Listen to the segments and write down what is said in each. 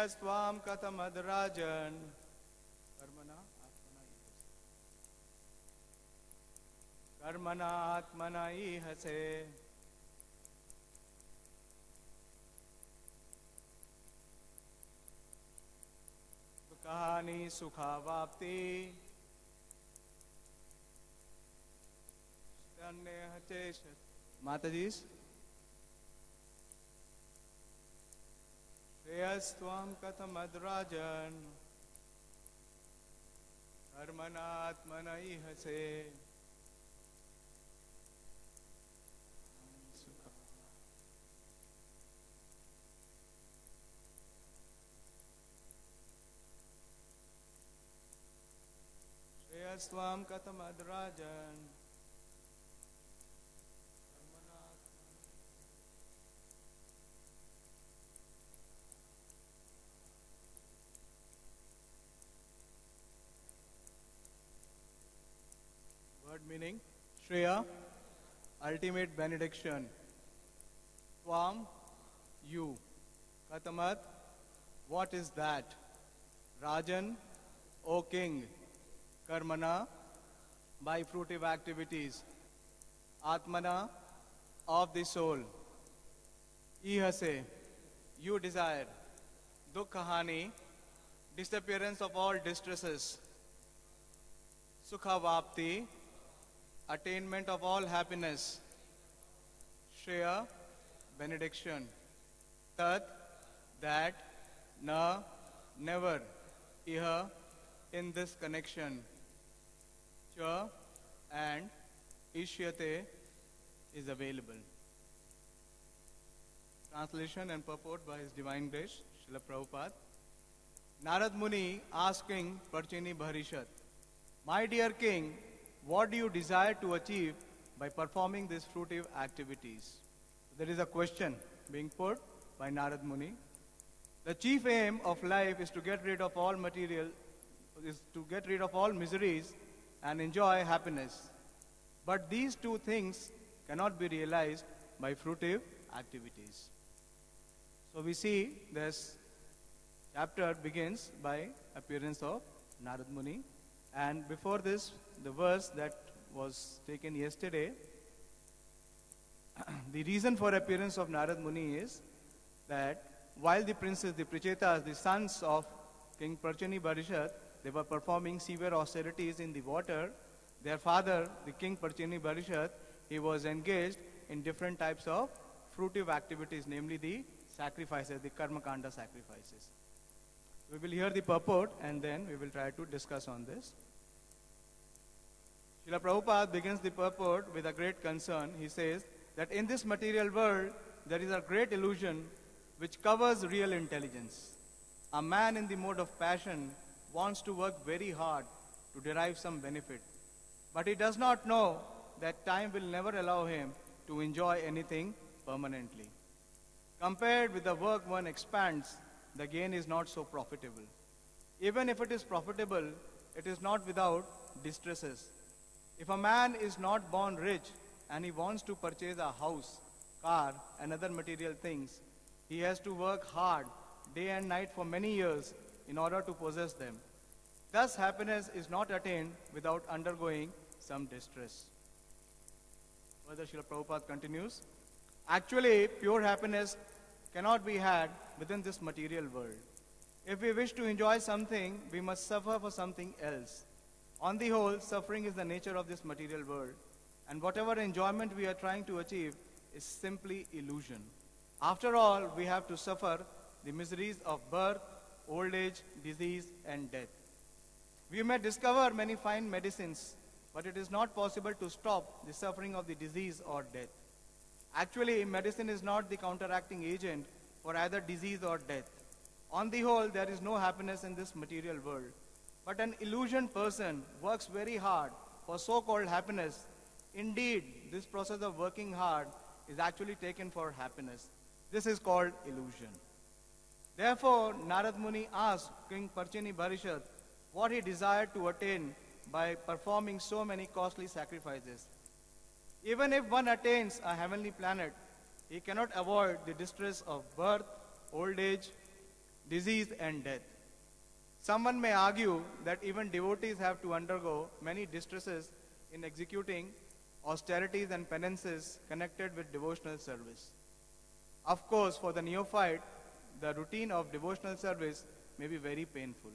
Shreyastvam Kathamadarajan Karmana Atmana Ihase. Kahani Sukhavapti Mataji's Shreyastvam Kathamadarajan Karmanatmana Ihase. Shreyastvam Kathamadarajan. Word meaning Shreya, ultimate benediction. Tvam, you. Kathamat, what is that? Rajan, O king. Karmana, by fruitive activities. Atmana, of the soul. Ihase, you desire. Dukkhahani, disappearance of all distresses. Sukhavapti, attainment of all happiness. Shreya, benediction. Tat, that. Na, never. Iha, in this connection. Cha, and Ishyate is available. Translation and purport by His Divine Grace, Srila Prabhupada. Narad Muni asked King Parchini Bharishat, my dear king, what do you desire to achieve by performing these fruitive activities? There is a question being put by Narad Muni. The chief aim of life is to get rid of all miseries and enjoy happiness. But these two things cannot be realized by fruitive activities. So we see this chapter begins by appearance of Narad Muni. And before this, the verse that was taken yesterday, the reason for appearance of Narad Muni is that while the princes, the Prachetas, the sons of King Parchini Bharishat, they were performing severe austerities in the water, their father, the King Parchini Bharishat, he was engaged in different types of fruitive activities, namely the sacrifices, the Karma Kanda sacrifices. We will hear the purport and then we will try to discuss on this. Srila Prabhupada begins the purport with a great concern. He says that in this material world, there is a great illusion which covers real intelligence. A man in the mode of passion wants to work very hard to derive some benefit, but he does not know that time will never allow him to enjoy anything permanently. Compared with the work one expands, the gain is not so profitable. Even if it is profitable, it is not without distresses. If a man is not born rich and he wants to purchase a house, car, and other material things, he has to work hard day and night for many years in order to possess them. Thus, happiness is not attained without undergoing some distress. Further, Srila Prabhupada continues, actually, pure happiness cannot be had within this material world. If we wish to enjoy something, we must suffer for something else. On the whole, suffering is the nature of this material world, and whatever enjoyment we are trying to achieve is simply illusion. After all, we have to suffer the miseries of birth, old age, disease, and death. We may discover many fine medicines, but it is not possible to stop the suffering of the disease or death. Actually, medicine is not the counteracting agent for either disease or death. On the whole, there is no happiness in this material world. But an illusioned person works very hard for so-called happiness. Indeed, this process of working hard is actually taken for happiness. This is called illusion. Therefore, Narad Muni asked King Parchini Bharishat what he desired to attain by performing so many costly sacrifices. Even if one attains a heavenly planet, he cannot avoid the distress of birth, old age, disease and death. Someone may argue that even devotees have to undergo many distresses in executing austerities and penances connected with devotional service. Of course, for the neophyte, the routine of devotional service may be very painful.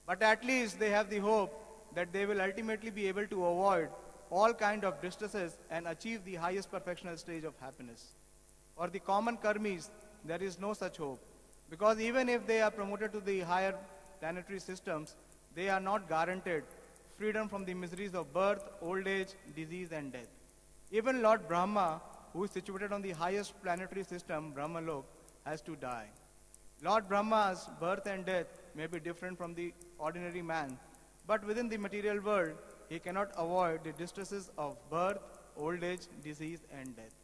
But at least they have the hope that they will ultimately be able to avoid all kind of distresses and achieve the highest perfectional stage of happiness. For the common karmis, there is no such hope, because even if they are promoted to the higher planetary systems, they are not guaranteed freedom from the miseries of birth, old age, disease and death. Even Lord Brahma, who is situated on the highest planetary system, Brahmalok, has to die. Lord Brahma's birth and death may be different from the ordinary man, but within the material world, he cannot avoid the distresses of birth, old age, disease and death.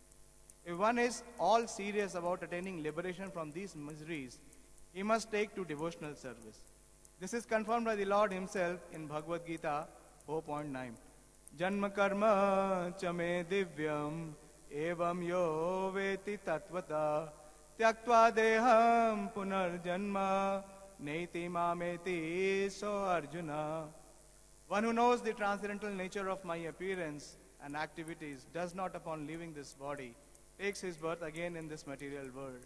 If one is all serious about attaining liberation from these miseries, he must take to devotional service. This is confirmed by the Lord himself in Bhagavad Gita 4.9. Janma karma chame divyam evam yo veti tattvata tyaktva deham punarjanma neti mameti so Arjuna. One who knows the transcendental nature of my appearance and activities does not, upon leaving this body, takes his birth again in this material world,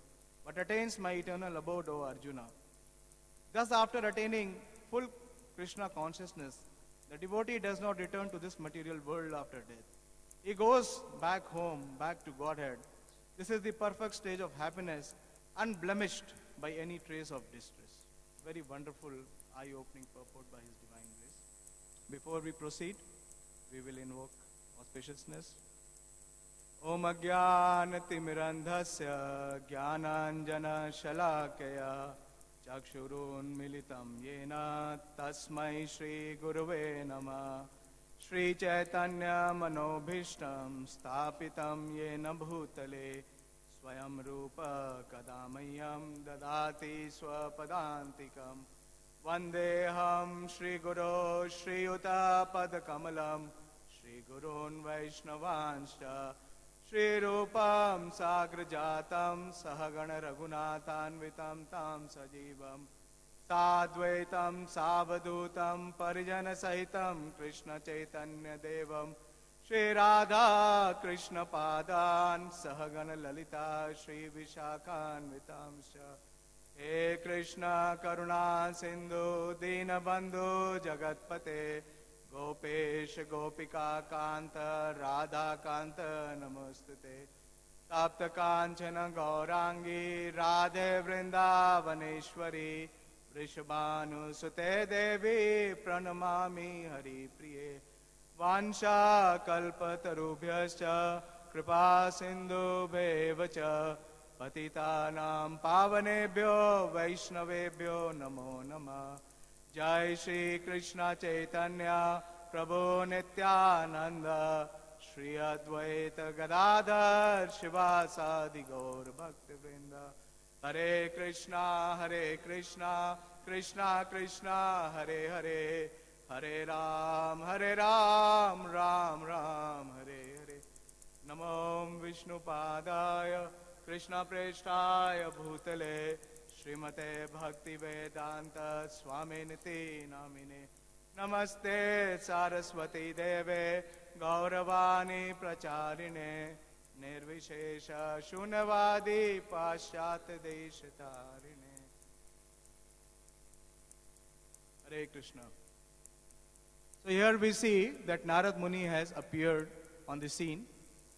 but attains my eternal abode, O Arjuna. Thus, after attaining full Krishna consciousness, the devotee does not return to this material world after death. He goes back home, back to Godhead. This is the perfect stage of happiness, unblemished by any trace of distress. Very wonderful, eye-opening purport by His Divine Grace. Before we proceed, we will invoke auspiciousness. Om Ajnanatimirandhasya Jnananjana Shalakaya Chakshurunmilitam Yena Tasmai Shri Gurave Namah Shri Chaitanya Manobhishtam Sthapitam Yena Bhutale Swayam Rupa Kadamayam Dadati Swapadantikam Vandeham Shri Guru Shri Yuta Padakamalam Shri Gurun Vaishnavanscha Shri Rupam Sagrajatam Sahagana Raghunathanvitam Tam Sajivam Sadvaitam Savadutam Parijana Sahitam Krishna Chaitanya Devam Shri Radha Krishna Padan Sahagana Lalita Shri Vishakhanvitamscha He Krishna Karuna Sindhu Dinabandhu Jagatpate Gopesh Gopika Kanta Radha Kanta Namostute Tapta Kanchana Gaurangi Radhe Vrindavaneshwari Vrishabhanu Sute Devi Pranamami Hari Priye Vansha Kalpatarubhyascha Kripa Sindhu Bevacha Patitanam Pavanebhyo Vaishnavebhyo Namo Namah Jai Shri Krishna Chaitanya Prabhu Nityananda Shri Advaita Gadadhar Shivasadi Gaur Bhakti Vrinda Hare Krishna Krishna Krishna Hare Hare Hare Ram Ram Ram Hare Hare Namo Vishnu Padaya Krishna Preshtaya Bhutale Srimate Bhakti Vedanta Swami Niti Namine Namaste Saraswati Deve Gauravani Pracharine Nirvishesha Shunavadi Paschat Deshatarine. Hare Krishna. So here we see that Narad Muni has appeared on the scene,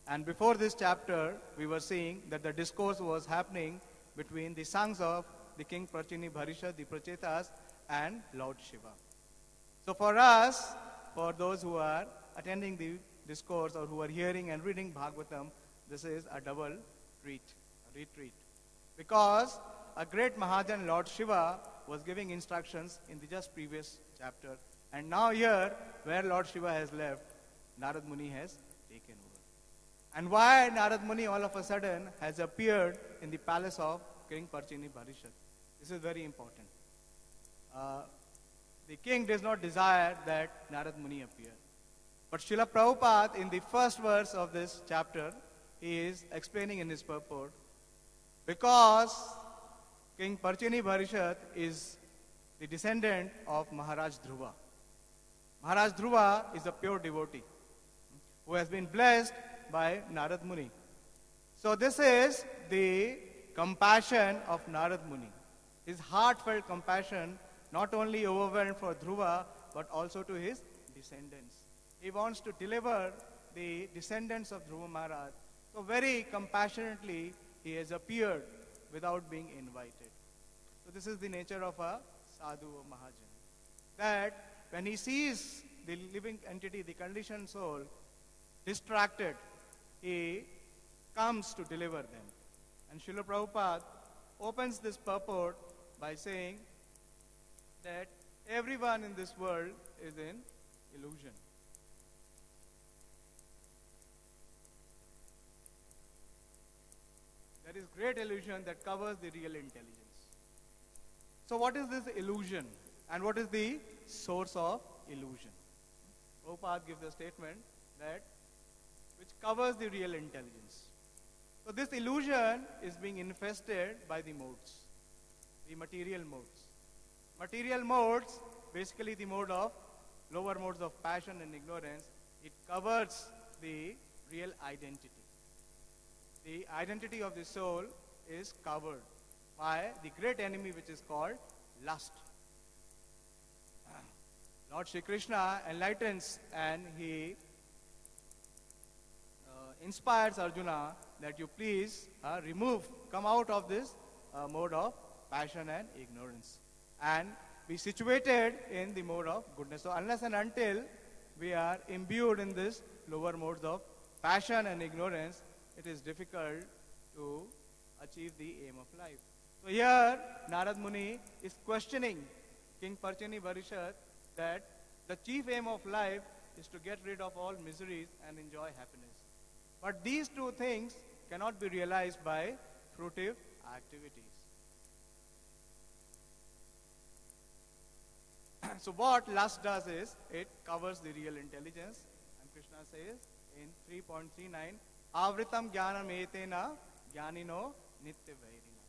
and before this chapter we were seeing that the discourse was happening between the sons of the King Prachini Bharisha, the Prachetas, and Lord Shiva. So for us, for those who are attending the discourse or who are hearing and reading Bhagavatam, this is a double retreat. Because a great Mahajan, Lord Shiva, was giving instructions in the just previous chapter. And now here, where Lord Shiva has left, Narad Muni has taken over. And why Narad Muni all of a sudden has appeared in the palace of King Prachini Bharisha? This is very important. The king does not desire that Narad Muni appear. But Srila Prabhupada, in the first verse of this chapter, he is explaining in his purport, because King Parchini Bharishat is the descendant of Maharaj Dhruva. Maharaj Dhruva is a pure devotee who has been blessed by Narad Muni. So this is the compassion of Narad Muni. His heartfelt compassion not only overwhelmed for Dhruva but also to his descendants. He wants to deliver the descendants of Dhruva Maharaj. So very compassionately he has appeared without being invited. So this is the nature of a sadhu or Mahajan. That when he sees the living entity, the conditioned soul, distracted, he comes to deliver them. And Srila Prabhupada opens this purport by saying that everyone in this world is in illusion. There is great illusion that covers the real intelligence. So what is this illusion? And what is the source of illusion? Prabhupada gives a statement that which covers the real intelligence. So this illusion is being infested by the modes, the material modes. Material modes, basically the mode of lower modes of passion and ignorance, it covers the real identity. The identity of the soul is covered by the great enemy which is called lust. Lord Shri Krishna enlightens and he inspires Arjuna that you please come out of this mode of passion and ignorance and be situated in the mode of goodness. So unless and until we are imbued in this lower modes of passion and ignorance, it is difficult to achieve the aim of life. So here Narad Muni is questioning King Parchini Bharishat that the chief aim of life is to get rid of all miseries and enjoy happiness. But these two things cannot be realized by fruitive activities. So what lust does is, it covers the real intelligence. And Krishna says in 3.39, Avritam jnanam etena jnanino nitya vairina.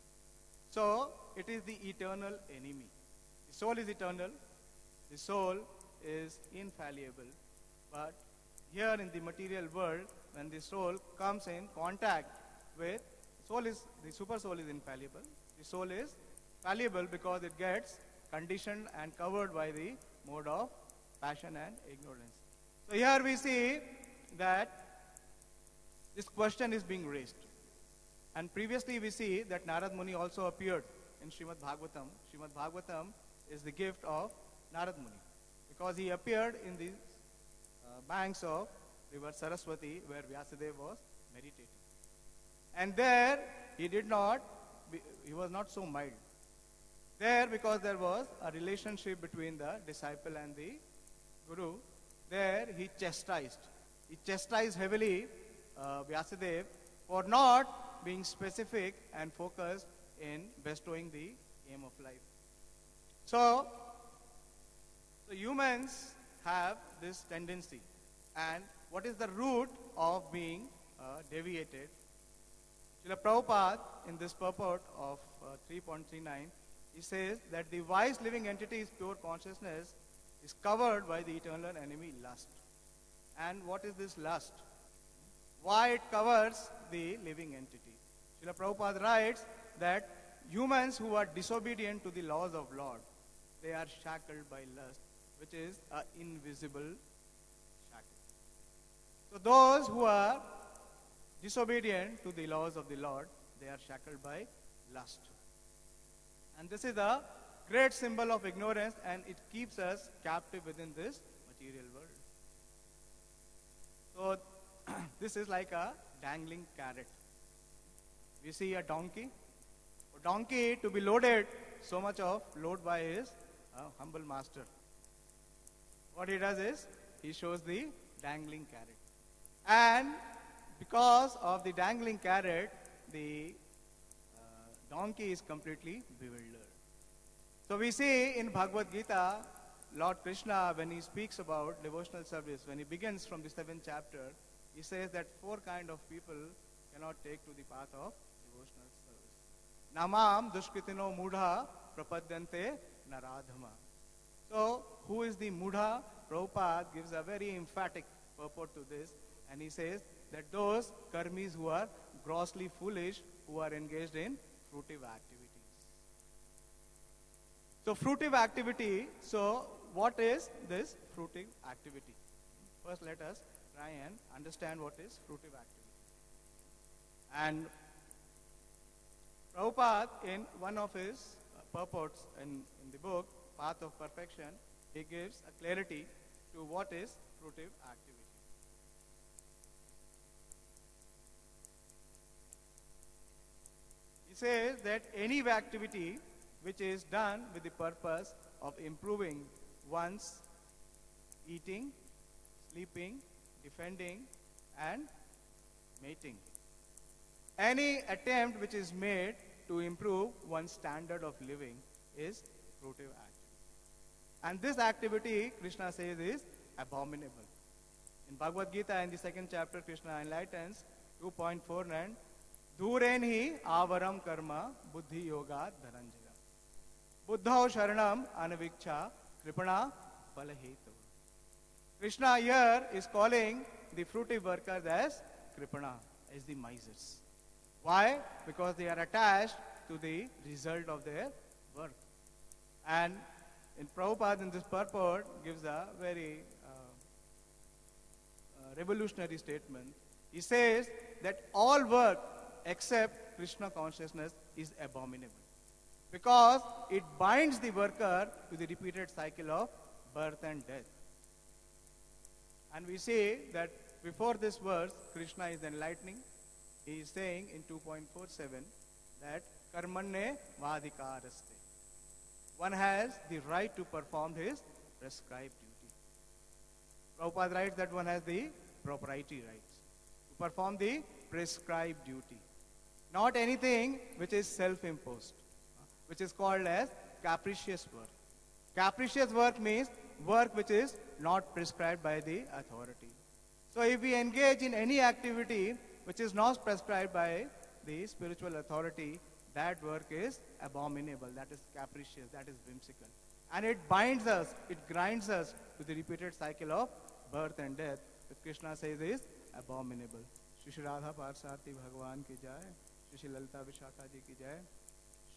So it is the eternal enemy. The soul is eternal. The soul is infallible. But here in the material world, when the soul comes in contact with, the super soul is infallible. The soul is fallible because it gets conditioned and covered by the mode of passion and ignorance. So here we see that this question is being raised. And previously we see that Narad Muni also appeared in Srimad Bhagavatam. Srimad Bhagavatam is the gift of Narad Muni because he appeared in the banks of river Saraswati where Vyasadeva was meditating. And there he was not so mild. There, because there was a relationship between the disciple and the guru, there he chastised. He chastised heavily Vyasadeva for not being specific and focused in bestowing the aim of life. So humans have this tendency. And what is the root of being deviated? Srila Prabhupada, in this purport of 3.39, he says that the wise living entity's pure consciousness is covered by the eternal enemy lust. And what is this lust? Why it covers the living entity? Srila Prabhupada writes that humans who are disobedient to the laws of Lord, they are shackled by lust, which is an invisible shackle. So those who are disobedient to the laws of the Lord, they are shackled by lust. And this is a great symbol of ignorance, and it keeps us captive within this material world. So this is like a dangling carrot. We see a donkey. A donkey to be loaded so much of load by his humble master. What he does is, he shows the dangling carrot. And because of the dangling carrot, the donkey is completely bewildered. So we see in Bhagavad Gita, Lord Krishna, when he speaks about devotional service, when he begins from the 7th chapter, he says that 4 kinds of people cannot take to the path of devotional service. Namam dushkritino mudha prapadyante naradhama. So, who is the mudha? Prabhupada gives a very emphatic purport to this, and he says that those karmis who are grossly foolish, who are engaged in fruitive activities. So, fruitive activity, so what is this fruitive activity? First, let us try and understand what is fruitive activity. And Prabhupada, in one of his purports in the book, Path of Perfection, he gives a clarity to what is fruitive activity. He says that any activity which is done with the purpose of improving one's eating, sleeping, defending, and mating. Any attempt which is made to improve one's standard of living is fruitive activity. And this activity, Krishna says, is abominable. In Bhagavad Gita, in the second chapter, Krishna enlightens 2.49, Dhuren hi avaram karma buddhi yoga dhananjaya. Buddhao sharanam anaviksha kripana palahetu. Krishna here is calling the fruitive workers as kripana, as the misers. Why? Because they are attached to the result of their work. And in Prabhupada, in this purport, gives a very revolutionary statement. He says that all work except Krishna consciousness is abominable, because it binds the worker to the repeated cycle of birth and death. And we see that before this verse, Krishna is enlightening. He is saying in 2.47 that karmanne vadikaraste. One has the right to perform his prescribed duty. Prabhupada writes that one has the proprietary rights to perform the prescribed duty. Not anything which is self-imposed, which is called as capricious work. Capricious work means work which is not prescribed by the authority. So if we engage in any activity which is not prescribed by the spiritual authority, that work is abominable, that is capricious, that is whimsical. And it binds us, it grinds us to the repeated cycle of birth and death, which Krishna says is abominable. Shri Shri Radha Parsarthi Bhagavan ki jai, Shri Shri Lalita Vishakha ji ki jai,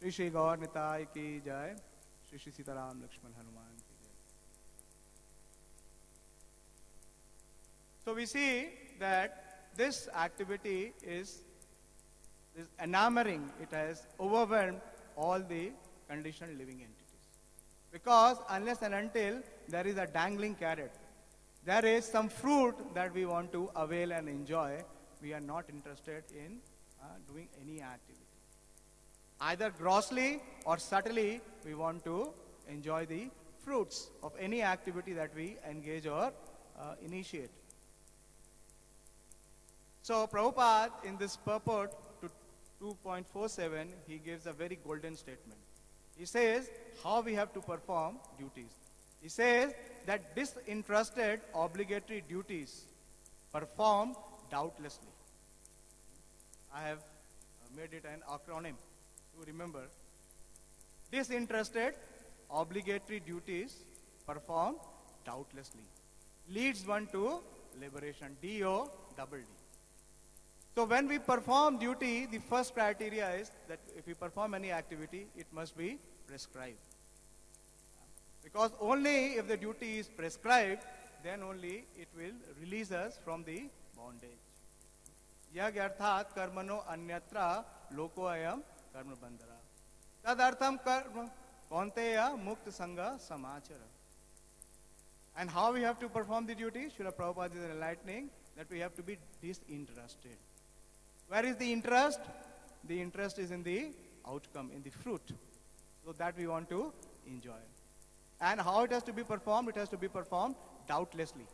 Shri Shri Gaur Nitai ki jai, Shri Shri Sitaram Lakshman Hanuman ki jai. So we see that this activity is enamoring, it has overwhelmed all the conditioned living entities. Because unless and until there is a dangling carrot, there is some fruit that we want to avail and enjoy, we are not interested in doing any activity. Either grossly or subtly, we want to enjoy the fruits of any activity that we engage or initiate. So Prabhupada, in this purport to 2.47, he gives a very golden statement. He says how we have to perform duties. He says that disinterested obligatory duties performed doubtlessly. I have made it an acronym to remember. Disinterested obligatory duties performed doubtlessly leads one to liberation. D-O-double-D. So when we perform duty, the first criteria is that if we perform any activity, it must be prescribed. Because only if the duty is prescribed, then only it will release us from the bondage. Yag arthat karmano anyatra loko ayam karma bandhara. Tadartham karma konteya mukta sangha samachara. And how we have to perform the duty? Srila Prabhupada is enlightening that we have to be disinterested. Where is the interest? The interest is in the outcome, in the fruit. So that we want to enjoy. And how it has to be performed? It has to be performed doubtlessly.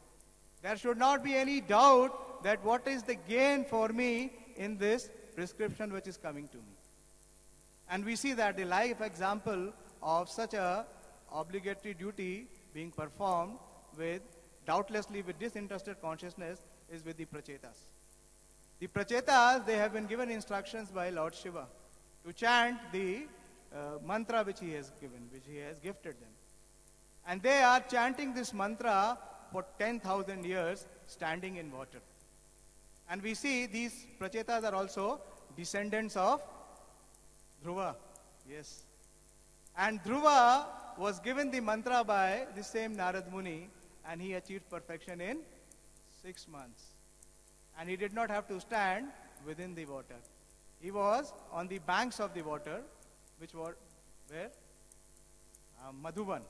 There should not be any doubt that what is the gain for me in this prescription which is coming to me. And we see that the life example of such a obligatory duty being performed with doubtlessly with disinterested consciousness is with the prachetas. The prachetas, they have been given instructions by Lord Shiva to chant the mantra which he has given, which he has gifted them. And they are chanting this mantra for 10,000 years standing in water. And we see these prachetas are also descendants of Dhruva. Yes. And Dhruva was given the mantra by the same Narad Muni, and he achieved perfection in 6 months. And he did not have to stand within the water. He was on the banks of the water, which were where? Madhuban,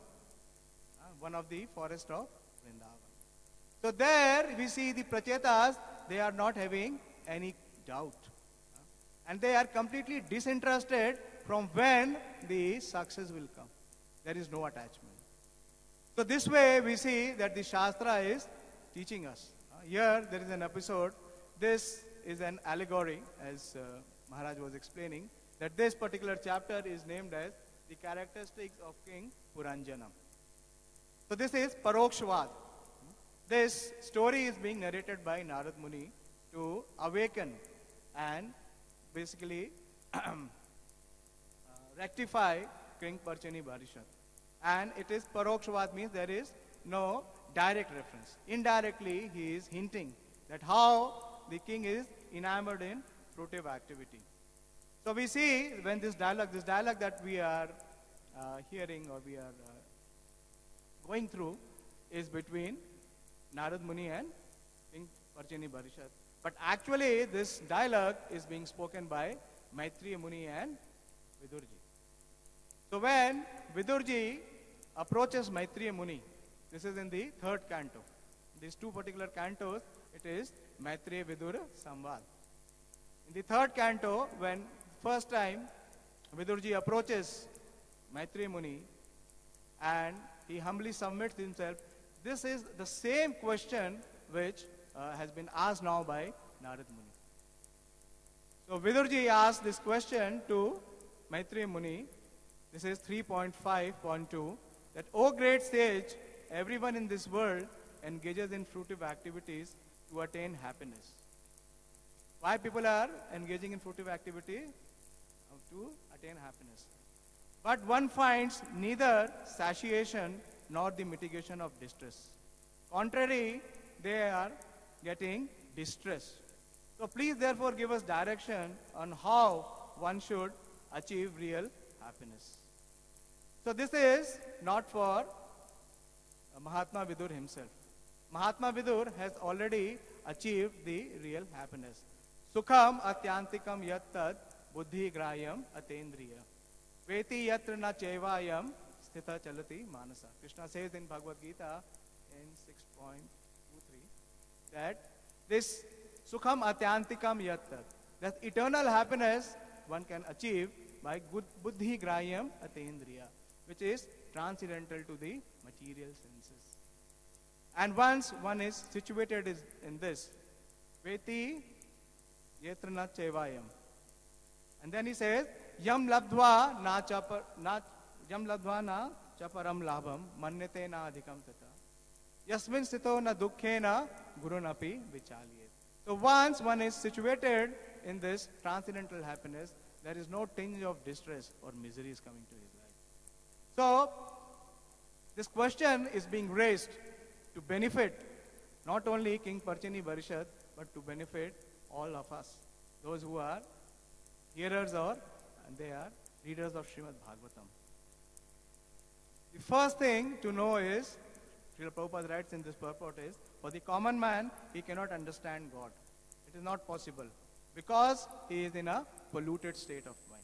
one of the forests of Vrindavan. So there we see the prachetas, they are not having any doubt. And they are completely disinterested from when the success will come. There is no attachment. So this way we see that the Shastra is teaching us. Here there is an episode. This is an allegory, as Maharaj was explaining, that this particular chapter is named as the characteristics of King Puranjana. So this is Parokshvad. This story is being narrated by Narad Muni to awaken and basically rectify King Parchini Bharishat. And it is Parokshvad, means there is no direct reference. Indirectly he is hinting that how the king is enamored in fruitive activity. So we see when this dialogue that we are hearing or we are going through is between Narad Muni and King Parchini Bharishat. But actually this dialogue is being spoken by Maitreya Muni and Vidurji. So when Vidurji approaches Maitreya Muni, this is in the 3rd canto. These 2 particular cantos, it is Maitreya Vidur Samvad. In the 3rd canto, when first time Vidurji approaches Maitreya Muni and he humbly submits himself, this is the same question which has been asked now by Narad Muni. So Vidurji asked this question to Maitreya Muni. This is 3.5.2, that, O great sage, everyone in this world engages in fruitive activities to attain happiness. Why people are engaging in fruitive activity? To attain happiness. But one finds neither satiation nor the mitigation of distress. Contrary, they are getting distressed. So please therefore give us direction on how one should achieve real happiness. So this is not for Mahatma Vidur himself. Mahatma Vidur has already achieved the real happiness. Sukham atyantikam yat tad buddhi grayam atendriya. Veti yatra na chevayam sthita chalati manasa. Krishna says in Bhagavad Gita in 6.23 that this sukham atyantikam yat tad, that eternal happiness one can achieve by buddhi grayam atendriya, which is transcendental to the material senses. And once one is situated in this, Veti yatra na chevayam. And then he says, Yam labdva na chaparam labham manyate na adhikam tata. Yasmin sthito na dukkhe na gurunapi vichalyet. So once one is situated in this transcendental happiness, there is no tinge of distress or misery is coming to his life. So, this question is being raised to benefit not only King Parchini Bharishat, but to benefit all of us, those who are hearers and they are readers of Srimad Bhagavatam. The first thing to know is, Srila Prabhupada writes in this purport is, for the common man, he cannot understand God. It is not possible because he is in a polluted state of mind.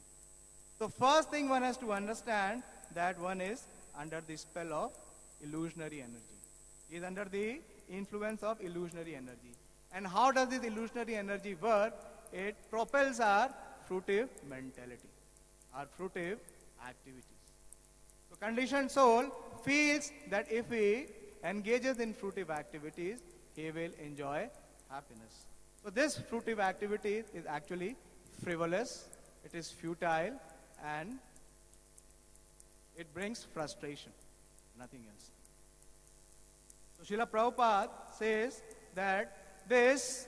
So first thing one has to understand that one is under the spell of illusionary energy. He is under the influence of illusionary energy. And how does this illusionary energy work? It propels our fruitive mentality, our fruitive activities. So conditioned soul feels that if he engages in fruitive activities, he will enjoy happiness. So this fruitive activity is actually frivolous, it is futile, and it brings frustration, nothing else. So Srila Prabhupada says that this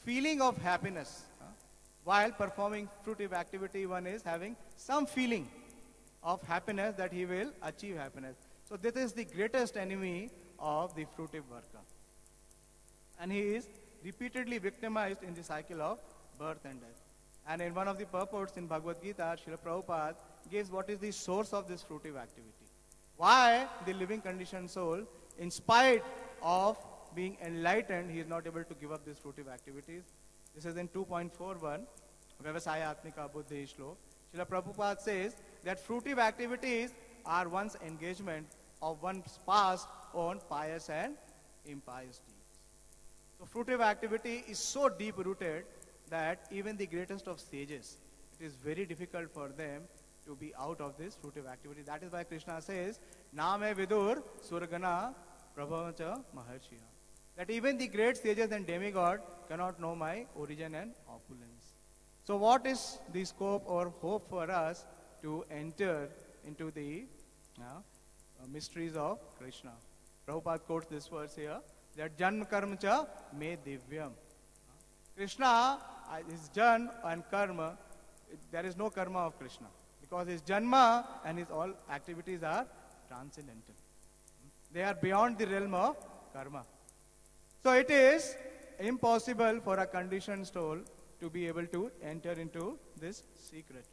feeling of happiness while performing fruitive activity, one is having some feeling of happiness that he will achieve happiness. So this is the greatest enemy of the fruitive worker. And he is repeatedly victimized in the cycle of birth and death. And in one of the purports in Bhagavad Gita, Srila Prabhupada gives what is the source of this fruitive activity. Why the living conditioned soul, in spite of being enlightened, he is not able to give up these fruitive activities. This is in 2.41, Vyavasayatmika Buddhi Shlok. Srila Prabhupada says that fruitive activities are one's engagement of one's past on pious and impious deeds. So fruitive activity is so deep rooted that even the greatest of sages, it is very difficult for them to be out of this fruitive activity. That is why Krishna says, Name Vidur Surgana Prabhavacha Maharshiya. That even the great sages and demigod cannot know my origin and opulence. So what is the scope or hope for us to enter into the mysteries of Krishna? Prabhupada quotes this verse here, that Janma Karma Cha Me Divyam. Krishna, his Jan and Karma, there is no karma of Krishna. Because his Janma and his all activities are transcendental. They are beyond the realm of karma. So it is impossible for a conditioned soul to be able to enter into this secret.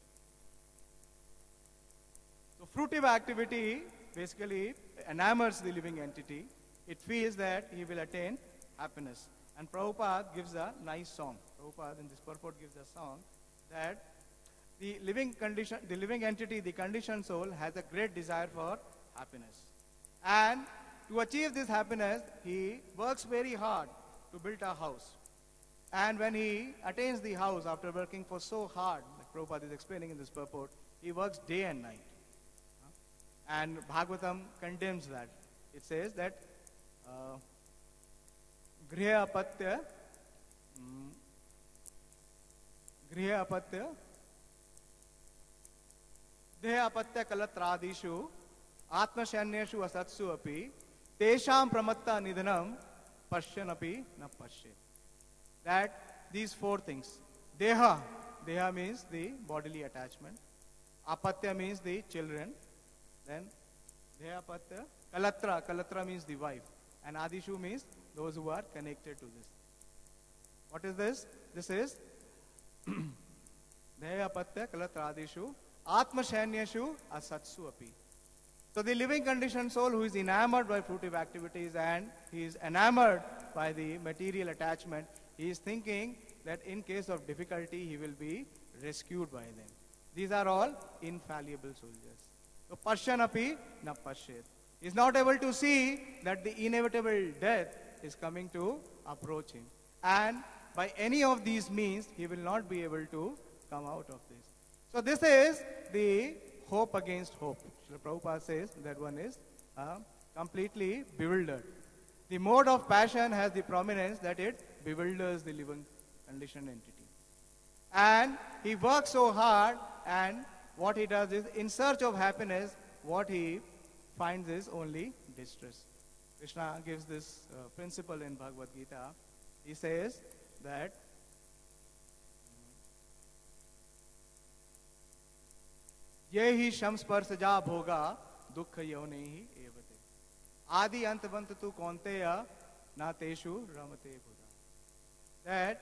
So fruitive activity basically enamors the living entity. It feels that he will attain happiness. And Prabhupada gives a nice song. Prabhupada in this purport gives a song that the living entity, the conditioned soul, has a great desire for happiness. And to achieve this happiness, he works very hard to build a house. And when he attains the house after working for so hard, like Prabhupada is explaining in this purport, he works day and night. And Bhagavatam condemns that. It says that Griha apatya Deha apatya kalatradishu Atmashanyeshu asatsu api Tesham pramatta nidhanam Pashyanapi na pashyet. That these four things. Deha means the bodily attachment. Apatya means the children. Then Deha apatya. Kalatra means the wife. And Adishu means those who are connected to this. What is this? This is Deha apatya kalatradishu Atmashanyeshu asatsu api. So the living conditioned soul who is enamored by fruitive activities and he is enamored by the material attachment, he is thinking that in case of difficulty he will be rescued by them. These are all infallible soldiers. So Pashyanapi na pashyet. He is not able to see that the inevitable death is coming to approach him. And by any of these means, he will not be able to come out of this. So this is the hope against hope. Srila Prabhupada says that one is completely bewildered. The mode of passion has the prominence that it bewilders the living conditioned entity. And he works so hard, and what he does is, in search of happiness, what he finds is only distress. Krishna gives this principle in Bhagavad Gita. He says that ये ही शमस्पर्शजा भोगा दुख यौने ही एवते आदि अंतवंत तु कौन्तेय ना तेषु रमते बुधा. That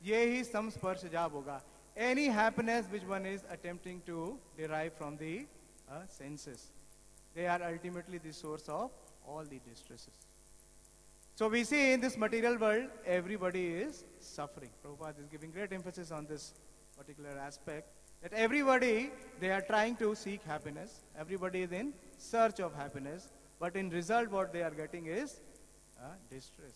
ये ही समस्पर्शजा भोगा, any happiness which one is attempting to derive from the senses, they are ultimately the source of all the distresses. So we see in this material world, everybody is suffering. Prabhupada is giving great emphasis on this particular aspect. That everybody, they are trying to seek happiness. Everybody is in search of happiness. But in result, what they are getting is distress.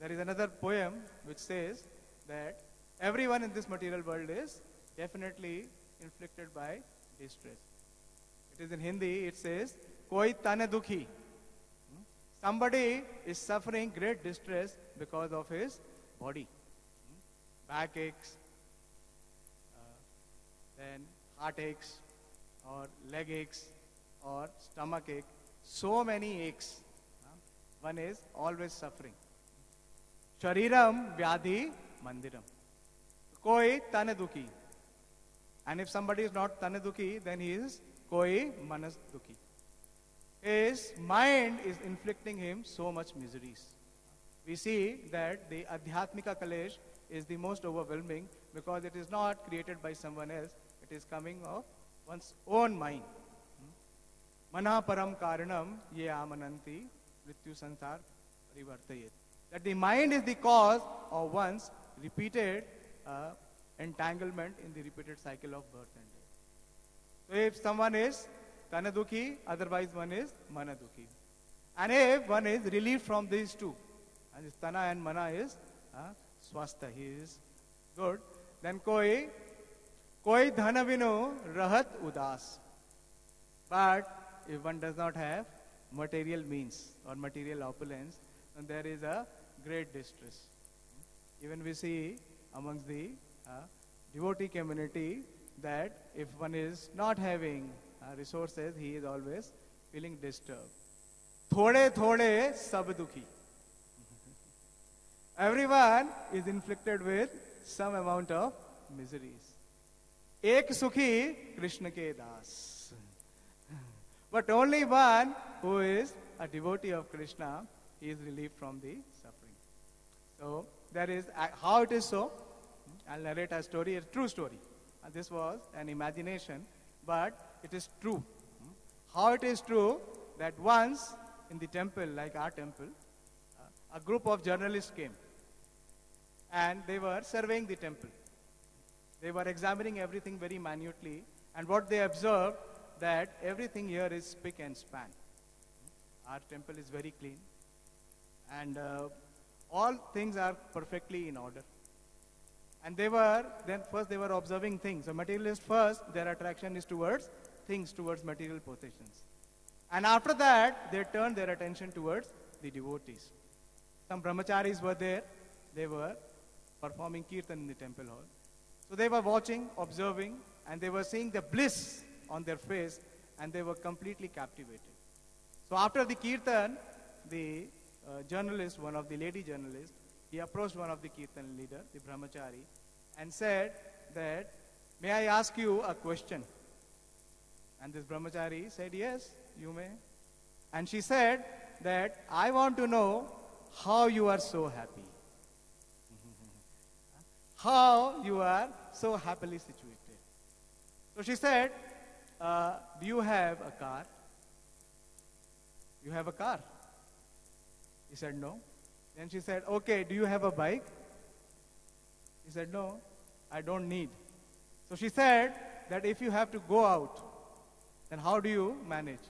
There is another poem which says that everyone in this material world is definitely inflicted by distress. It is in Hindi, it says, Koi tane dukhi. Somebody is suffering great distress because of his body. Backaches, then heartaches, or leg aches, or stomach ache. So many aches. One is always suffering. Shariram vyadhi mandiram. koi tane dukhi. And if somebody is not tane dukhi, then he is koi manas dukhi. His mind is inflicting him so much miseries. We see that the Adhyatmika Kalesh is the most overwhelming because it is not created by someone else, it is coming of one's own mind. Mana param karanam ye amananti mrityu sansar parivartayet. That the mind is the cause of one's repeated entanglement in the repeated cycle of birth and death. So if someone is Tanadukhi, otherwise one is Manadukhi. And if one is relieved from these two, and this Tana and Mana is Swastha, he is good, then koi dhanavino rahat udas. But if one does not have material means or material opulence, then there is a great distress. Even we see amongst the devotee community that if one is not having resources, he is always feeling disturbed. Thode thode sab dukhi. Everyone is inflicted with some amount of miseries. Ek sukhi Krishna ke das. But only one who is a devotee of Krishna, he is relieved from the suffering. So that is how it is so. I'll narrate a story, a true story. This was an imagination, but it is true. How it is true that once in the temple, like our temple, a group of journalists came and they were surveying the temple. They were examining everything very minutely, and what they observed that everything here is spick and span. Our temple is very clean and all things are perfectly in order. And first they were observing things. So materialists first, their attraction is towards things, towards material possessions. And after that, they turned their attention towards the devotees. Some brahmacharis were there. They were performing kirtan in the temple hall. So they were watching, observing, and they were seeing the bliss on their face, and they were completely captivated. So after the kirtan, the journalist, one of the lady journalists, he approached one of the kirtan leader, the brahmachari, and said that, may I ask you a question? And this brahmachari said, yes, you may. And she said that, I want to know how you are so happy. How you are so happily situated. So she said, do you have a car? You have a car? He said, no. Then she said, okay, do you have a bike? He said, no, I don't need. So she said that if you have to go out, then how do you manage?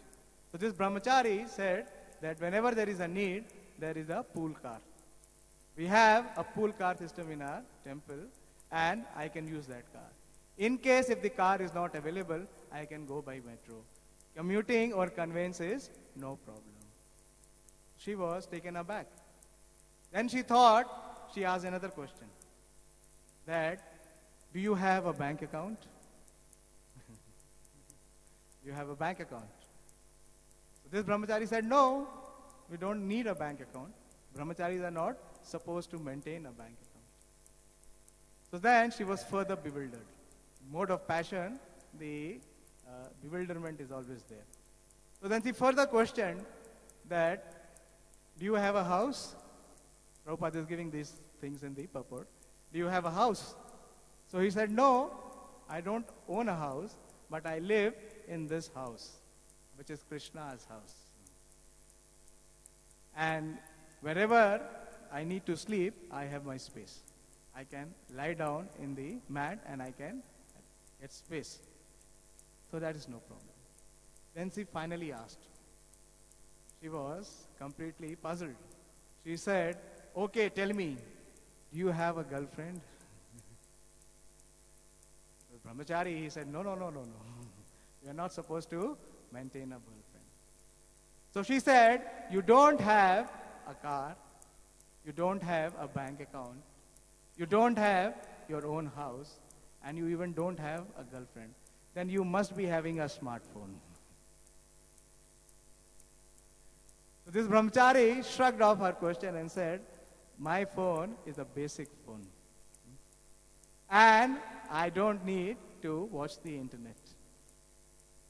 So this brahmachari said that whenever there is a need, there is a pool car. We have a pool car system in our temple, and I can use that car. In case if the car is not available, I can go by metro. Commuting or conveyance is no problem. She was taken aback. Then she thought, she asked another question. That, do you have a bank account? Do you have a bank account? So this brahmachari said, no, we don't need a bank account. Brahmacharis are not supposed to maintain a bank account. So then she was further bewildered. Mode of passion, the bewilderment is always there. So then she further questioned that, do you have a house? Prabhupada is giving these things in the purport. Do you have a house? So he said, no, I don't own a house, but I live in this house, which is Krishna's house. And wherever I need to sleep, I have my space. I can lie down in the mat and I can get space. So that is no problem. Then she finally asked. She was completely puzzled. She said, okay, tell me, do you have a girlfriend? The brahmachari, he said, no. You are not supposed to maintain a girlfriend. So she said, you don't have a car, you don't have a bank account, you don't have your own house, and you even don't have a girlfriend. Then you must be having a smartphone. So this brahmachari shrugged off her question and said, my phone is a basic phone. and I don't need to watch the internet.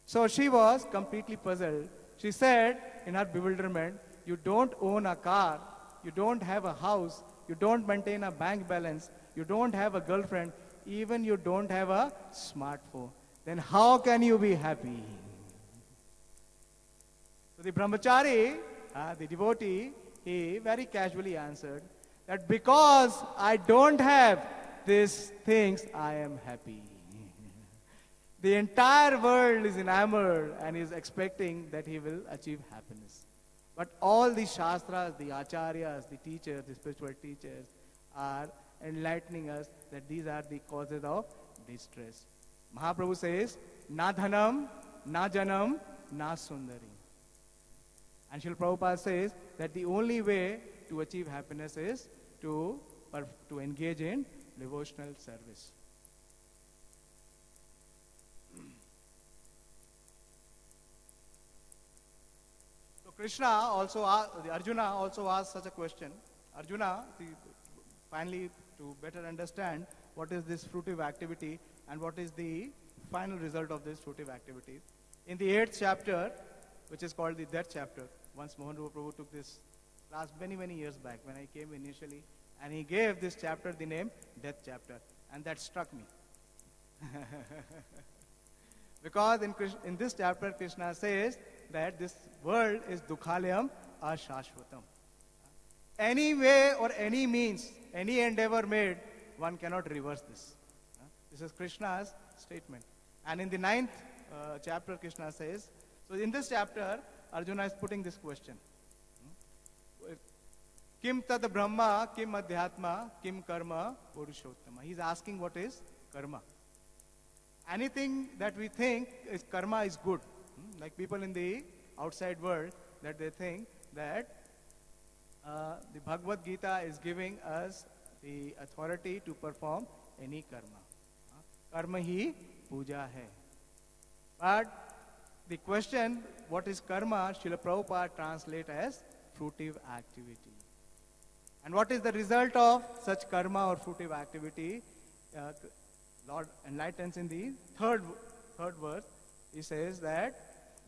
So she was completely puzzled. She said in her bewilderment, you don't own a car, you don't have a house, you don't maintain a bank balance, you don't have a girlfriend, even you don't have a smartphone. Then how can you be happy? So the brahmachari, the devotee, he very casually answered that because I don't have these things, I am happy. The entire world is enamored and is expecting that he will achieve happiness. But all the shastras, the acharyas, the teachers, the spiritual teachers are enlightening us that these are the causes of distress. Mahaprabhu says, na dhanam, na janam, na sundari. And Srila Prabhupada says that the only way to achieve happiness is to engage in devotional service. So Krishna also asked, Arjuna also asked such a question. Arjuna, finally to better understand what is this fruitive activity and what is the final result of this fruitive activity. In the 8th chapter, which is called the Death chapter, once Mohan Rupa Prabhu took this class many years back when I came initially, and he gave this chapter the name Death chapter, and that struck me. Because in this chapter, Krishna says that this world is dukhalayam ashashvatam. Any way or any means, any endeavor made, one cannot reverse this. This is Krishna's statement. And in the 9th chapter, Krishna says, so in this chapter, Arjuna is putting this question. Kim tad brahma, kim adhyatma, kim karma, purushottama. He's asking what is karma. Anything that we think is karma is good. Like people in the outside world, that they think that the Bhagavad Gita is giving us the authority to perform any karma. Karma hi puja hai. But the question, what is karma, Srila Prabhupada translate as fruitive activity. And what is the result of such karma or fruitive activity? Lord enlightens in the third verse. He says that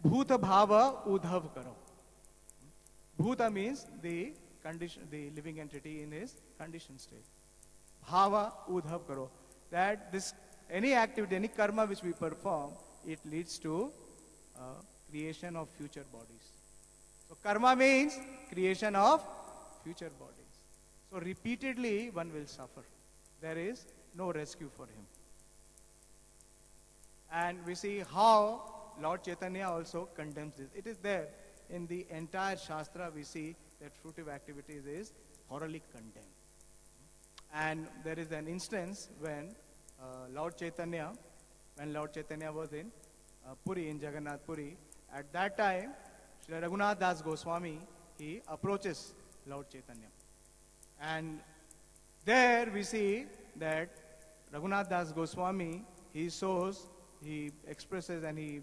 bhuta bhava udhav karo. Bhuta means the condition, the living entity in his conditioned state. Bhava udhav karo. That this any activity, any karma which we perform, it leads to creation of future bodies. So karma means creation of future bodies. So repeatedly one will suffer. There is no rescue for him. And we see how Lord Chaitanya also condemns this. It is there in the entire Shastra. We see that fruitive activities is thoroughly condemned. And there is an instance when Lord Chaitanya was in Puri, in Jagannath Puri, at that time, Sri Raghunath Das Goswami, he approaches Lord Chaitanya. And there we see that Raghunath Das Goswami, he expresses and he,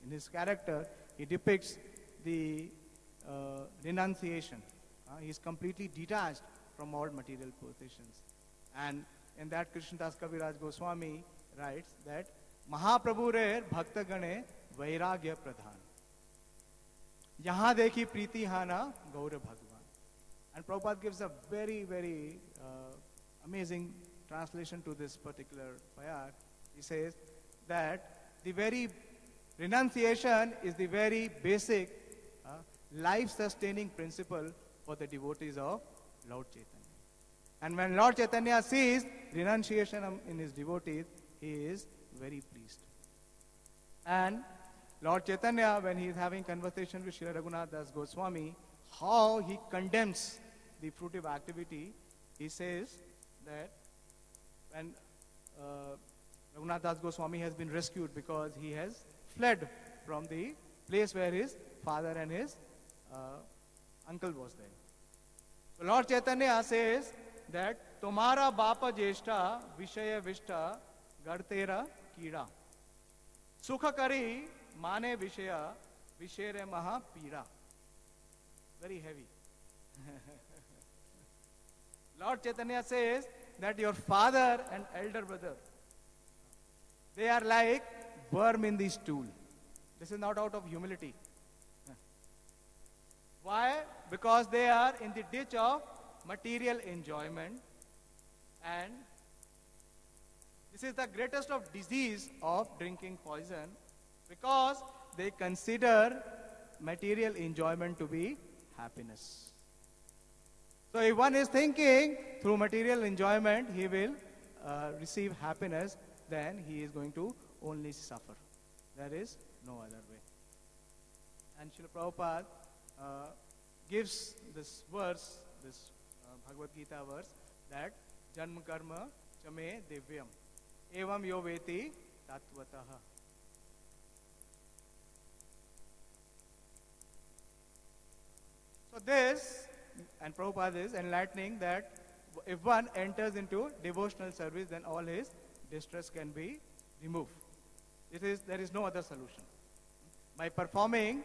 in his character, he depicts the renunciation. He is completely detached from all material possessions. And in that, Krishnadas Kaviraj Goswami writes that Mahaprabhu re bhakta gane vairagya pradhan. Yahan dekhi priti hana gaura bhagwan. And Prabhupada gives a very amazing translation to this particular payar. He says that the very renunciation is the very basic life-sustaining principle for the devotees of Lord Chaitanya. And when Lord Chaitanya sees renunciation in his devotees, he is very pleased. And Lord Chaitanya, when he is having conversation with Sri Raghunath Das Goswami, how he condemns the fruitive activity, he says that when Raghunath Das Goswami has been rescued because he has fled from the place where his father and his uncle was there. So Lord Chaitanya says that Tumhara Bapa Jeshta Vishaya Vishta Gartera Kida Sukha Kari Mane Vishaya Vishere Maha Pira. Very heavy. Lord Chaitanya says that your father and elder brother, they are like worm in the stool. This is not out of humility. Why? Because they are in the ditch of material enjoyment, and this is the greatest of disease of drinking poison, because they consider material enjoyment to be happiness. So if one is thinking through material enjoyment he will receive happiness, then he is going to only suffer. There is no other way. And Srila Prabhupada gives this verse, this Bhagavad Gita verse, that Janma Karma Chame Divyam Evam Yo Veti Tattvataha. So this, and Prabhupada is enlightening that if one enters into devotional service, then all his distress can be removed. There is no other solution. By performing,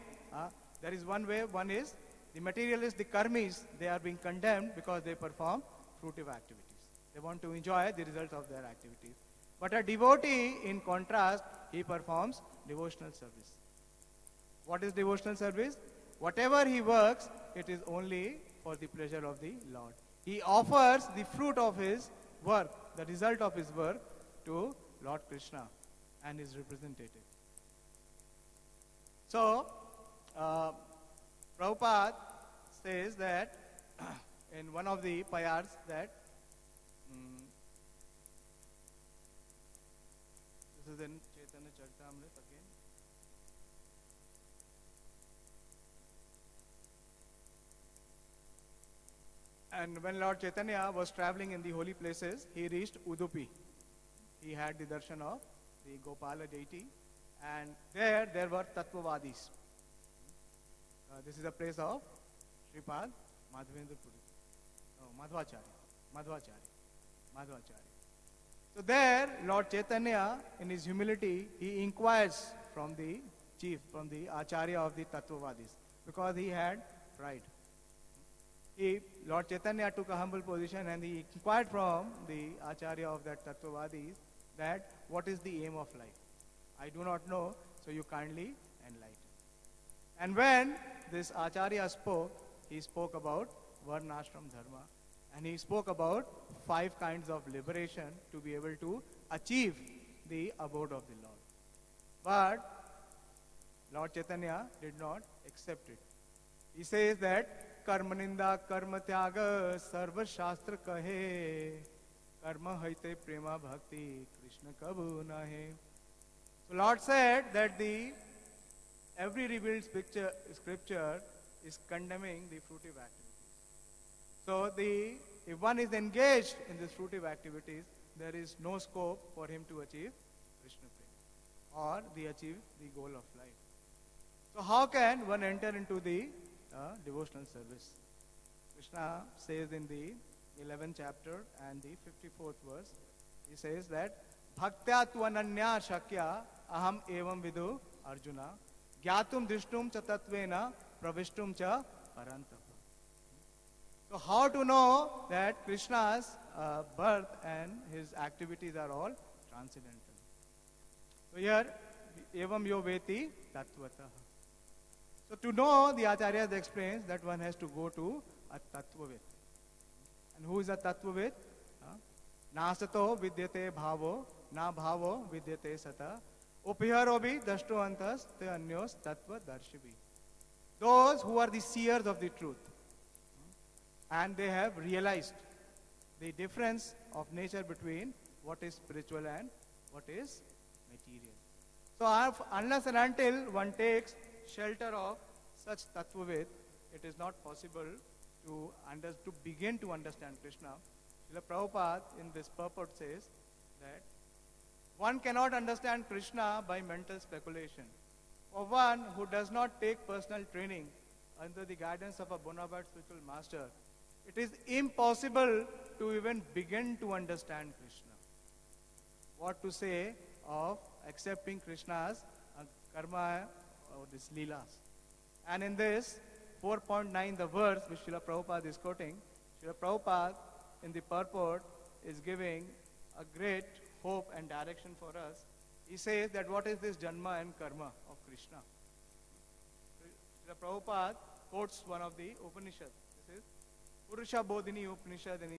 there is one way. One is the materialists, the karmis, they are being condemned because they perform fruitive activities. They want to enjoy the results of their activities. But a devotee, in contrast, he performs devotional service. What is devotional service? Whatever he works, it is only for the pleasure of the Lord. He offers the fruit of his work, the result of his work, to Lord Krishna and his representative. So, Prabhupada says that in one of the payars that this is in Chaitanya Charitamrita again. And when Lord Chaitanya was traveling in the holy places, he reached Udupi. He had the darshan of the Gopala deity, and there were Tattvavadis. This is a place of Sripad Madhavendra Puri. Madhvacharya. So there, Lord Chaitanya, in his humility, he inquires from the chief, from the Acharya of the Tattvavadis, because he had pride. Lord Chaitanya took a humble position and he inquired from the Acharya of that Tattvavadis that what is the aim of life? I do not know, so you kindly enlighten. And when this Acharya spoke, he spoke about Varnashram Dharma, and he spoke about 5 kinds of liberation to be able to achieve the abode of the Lord. But Lord Chaitanya did not accept it. He says that Karma Ninda Karma Tyaga Sarva Shastra Kahe Karma Haite Prema Bhakti Krishna Kabhu Nahe. So Lord said that every revealed scripture is condemning the fruitive activities. So if one is engaged in these fruitive activities, there is no scope for him to achieve Krishna Prema or achieve the goal of life. So how can one enter into the devotional service? Krishna says in the 11th chapter and the 54th verse, he says that Bhaktya tvananya shakya aham evam vidu Arjuna gyatum drishtum cha tatvena pravishtum cha parantapa. So how to know that Krishna's birth and his activities are all transcendental? So here, evam yo veti tattvataha. So to know, the Acharyas explains that one has to go to a tattvavit. And who is a tattvavit? Nasato vidyate bhavo, na bhavo vidyate sata, upiharo bhi dashto antas te anyos tattva darshibi. Those who are the seers of the truth, and they have realized the difference of nature between what is spiritual and what is material. So unless and until one takes shelter of such tattvavit, it is not possible to begin to understand Krishna. Srila Prabhupada in this purport says that one cannot understand Krishna by mental speculation. For one who does not take personal training under the guidance of a bona fide spiritual master, it is impossible to even begin to understand Krishna. What to say of accepting Krishna's karma or these leelas. And in this 4.9, the verse which Srila Prabhupada is quoting, Srila Prabhupada in the purport is giving a great hope and direction for us. He says that what is this Janma and Karma of Krishna? Srila Prabhupada quotes one of the Upanishads. This is Purusha Bodhini Upanishad, and